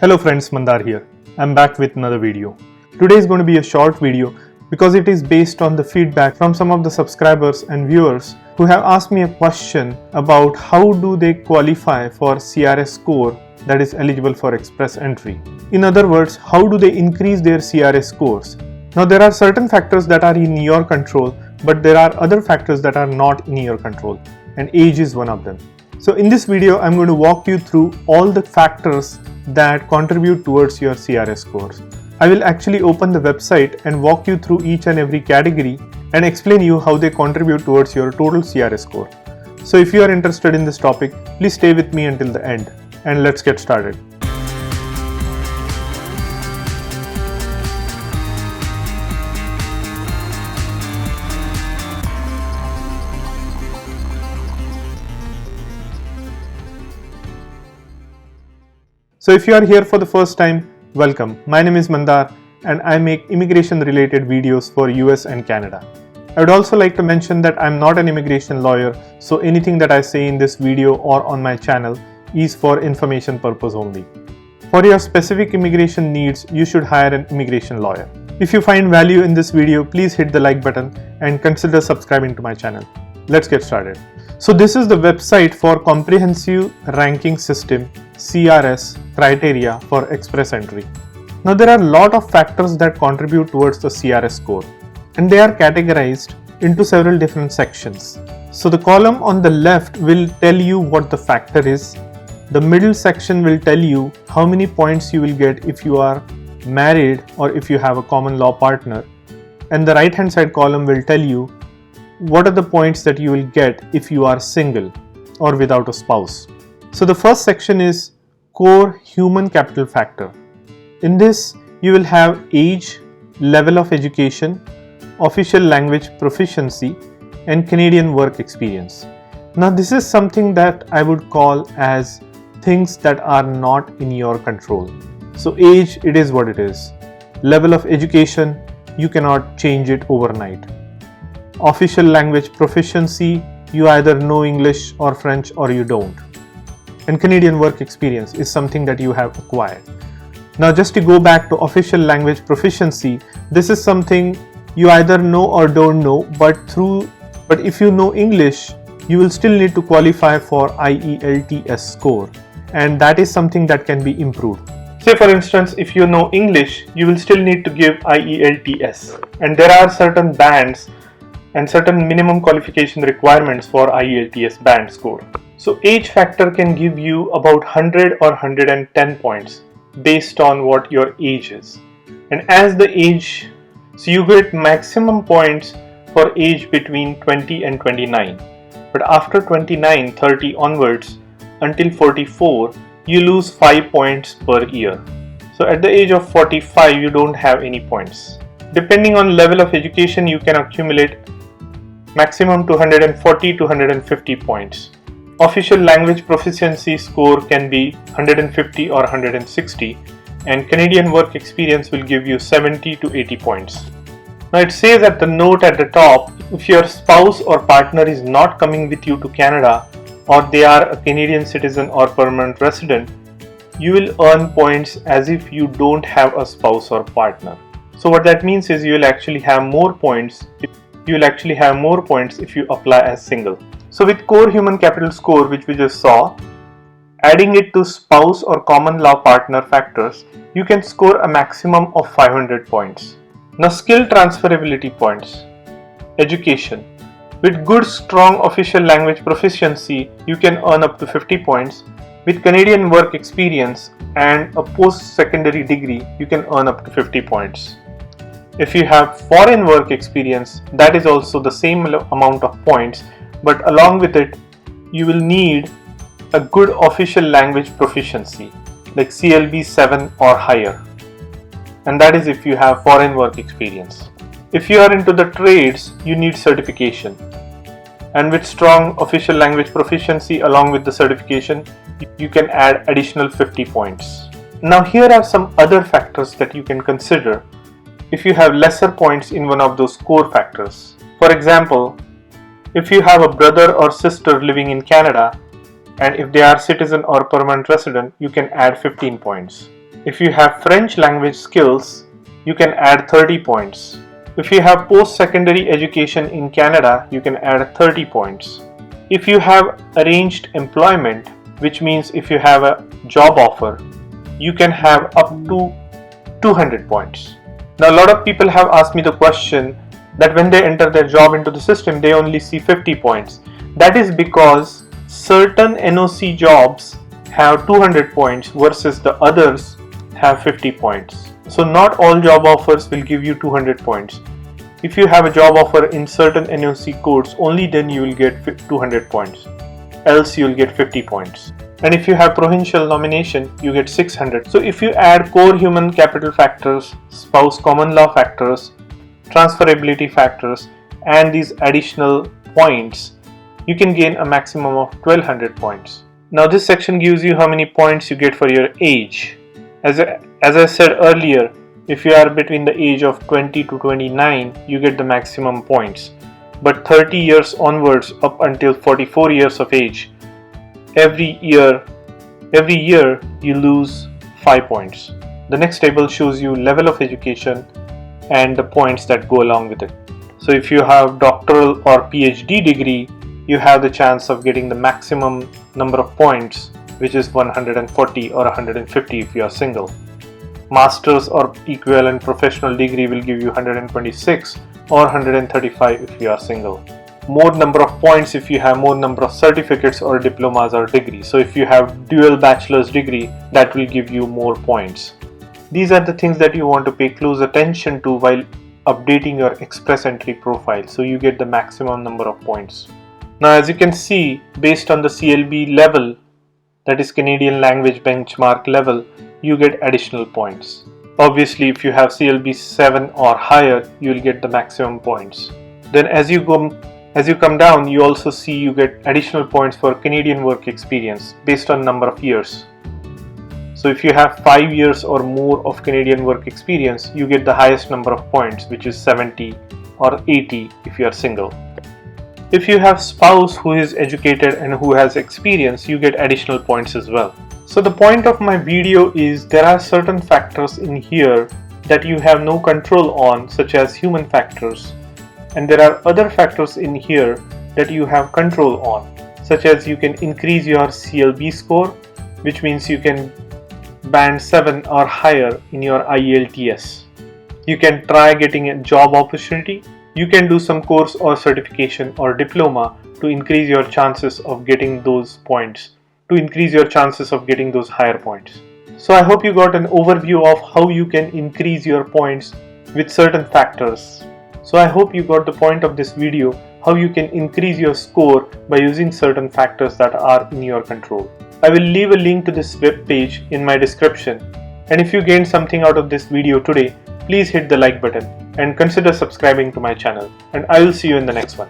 Hello friends, Mandar here. I'm back with another video. Today is going to be a short video because it is based on the feedback from some of the subscribers and viewers who have asked me a question about how do they qualify for CRS score that is eligible for express entry. In other words, how do they increase their CRS scores? Now there are certain factors that are in your control, but there are other factors that are not in your control, and age is one of them. So in this video, I'm going to walk you through all the factors that contribute towards your CRS scores. I will actually open the website and walk you through each and every category and explain you how they contribute towards your total CRS score. So if you are interested in this topic, please stay with me until the end and let's get started. So if you are here for the first time, welcome. My name is Mandar and I make immigration related videos for US and Canada. I would also like to mention that I'm not an immigration lawyer, so anything that I say in this video or on my channel is for information purpose only. For your specific immigration needs, you should hire an immigration lawyer. If you find value in this video, please hit the like button and consider subscribing to my channel. Let's get started. So this is the website for Comprehensive Ranking System CRS criteria for express entry. Now there are a lot of factors that contribute towards the CRS score, and they are categorized into several different sections. So the column on the left will tell you what the factor is. The middle section will tell you how many points you will get if you are married or if you have a common law partner. And the right hand side column will tell you what are the points that you will get if you are single or without a spouse. So the first section is core human capital factor. In this, you will have age, level of education, official language proficiency, and Canadian work experience. Now this is something that I would call as things that are not in your control. So age, it is what it is. Level of education, you cannot change it overnight. Official language proficiency, you either know English or French or you don't. And Canadian work experience is something that you have acquired. Now just to go back to official language proficiency, this is something you either know or don't know, but if you know English, you will still need to qualify for IELTS score, and that is something that can be improved. Say for instance, if you know English, you will still need to give IELTS, and there are certain bands and certain minimum qualification requirements for IELTS band score. So age factor can give you about 100 or 110 points based on what your age is. And as the age, so you get maximum points for age between 20 and 29. But after 29, 30 onwards until 44, you lose 5 points per year. So at the age of 45, you don't have any points. Depending on level of education, you can accumulate maximum 240 to 150 points. Official language proficiency score can be 150 or 160, and Canadian work experience will give you 70 to 80 points. Now it says at the note at the top, if your spouse or partner is not coming with you to Canada, or they are a Canadian citizen or permanent resident, you will earn points as if you don't have a spouse or partner. So what that means is you will actually have more points if you apply as single. So with core human capital score, which we just saw, adding it to spouse or common law partner factors, you can score a maximum of 500 points. Now skill transferability points. Education. With good strong official language proficiency, you can earn up to 50 points. With Canadian work experience and a post-secondary degree, you can earn up to 50 points. If you have foreign work experience, that is also the same amount of points, but along with it, you will need a good official language proficiency like CLB 7 or higher, and that is if you have foreign work experience. If you are into the trades, you need certification, and with strong official language proficiency along with the certification, you can add additional 50 points. Now here are some other factors that you can consider if you have lesser points in one of those core factors. For example, if you have a brother or sister living in Canada, and if they are citizen or permanent resident, you can add 15 points. If you have French language skills, you can add 30 points. If you have post-secondary education in Canada, you can add 30 points. If you have arranged employment, which means if you have a job offer, you can have up to 200 points. Now a lot of people have asked me the question that when they enter their job into the system, they only see 50 points. That is because certain NOC jobs have 200 points versus the others have 50 points. So not all job offers will give you 200 points. If you have a job offer in certain NOC codes, only then you will get 200 points. Else you will get 50 points. And if you have provincial nomination, you get 600. So if you add core human capital factors, spouse common law factors, transferability factors, and these additional points, you can gain a maximum of 1200 points. Now this section gives you how many points you get for your age. As I said earlier, if you are between the age of 20 to 29, you get the maximum points. But 30 years onwards up until 44 years of age, every year you lose 5 points. The next table shows you level of education and the points that go along with it. So if you have doctoral or PhD degree, you have the chance of getting the maximum number of points, which is 140 or 150 if you are single. Master's or equivalent professional degree will give you 126 or 135 if you are single. More number of points if you have more number of certificates or diplomas or degrees. So if you have dual bachelor's degree, that will give you more points. These are the things that you want to pay close attention to while updating your express entry profile, so you get the maximum number of points. Now as you can see, based on the CLB level, that is Canadian Language Benchmark level, you get additional points. Obviously if you have CLB 7 or higher, you will get the maximum points. Then as you come down, you also see you get additional points for Canadian work experience based on number of years. So if you have 5 years or more of Canadian work experience, you get the highest number of points, which is 70 or 80 if you are single. If you have spouse who is educated and who has experience, you get additional points as well. So the point of my video is there are certain factors in here that you have no control on, such as human factors. And there are other factors in here that you have control on, such as you can increase your CLB score, which means you can band 7 or higher in your IELTS. You can try getting a job opportunity. You can do some course or certification or diploma to increase your chances of getting those points, to increase your chances of getting those higher points. So I hope you got an overview of how you can increase your points with certain factors. So I hope you got the point of this video, how you can increase your score by using certain factors that are in your control. I will leave a link to this web page in my description. And if you gained something out of this video today, please hit the like button and consider subscribing to my channel. And I will see you in the next one.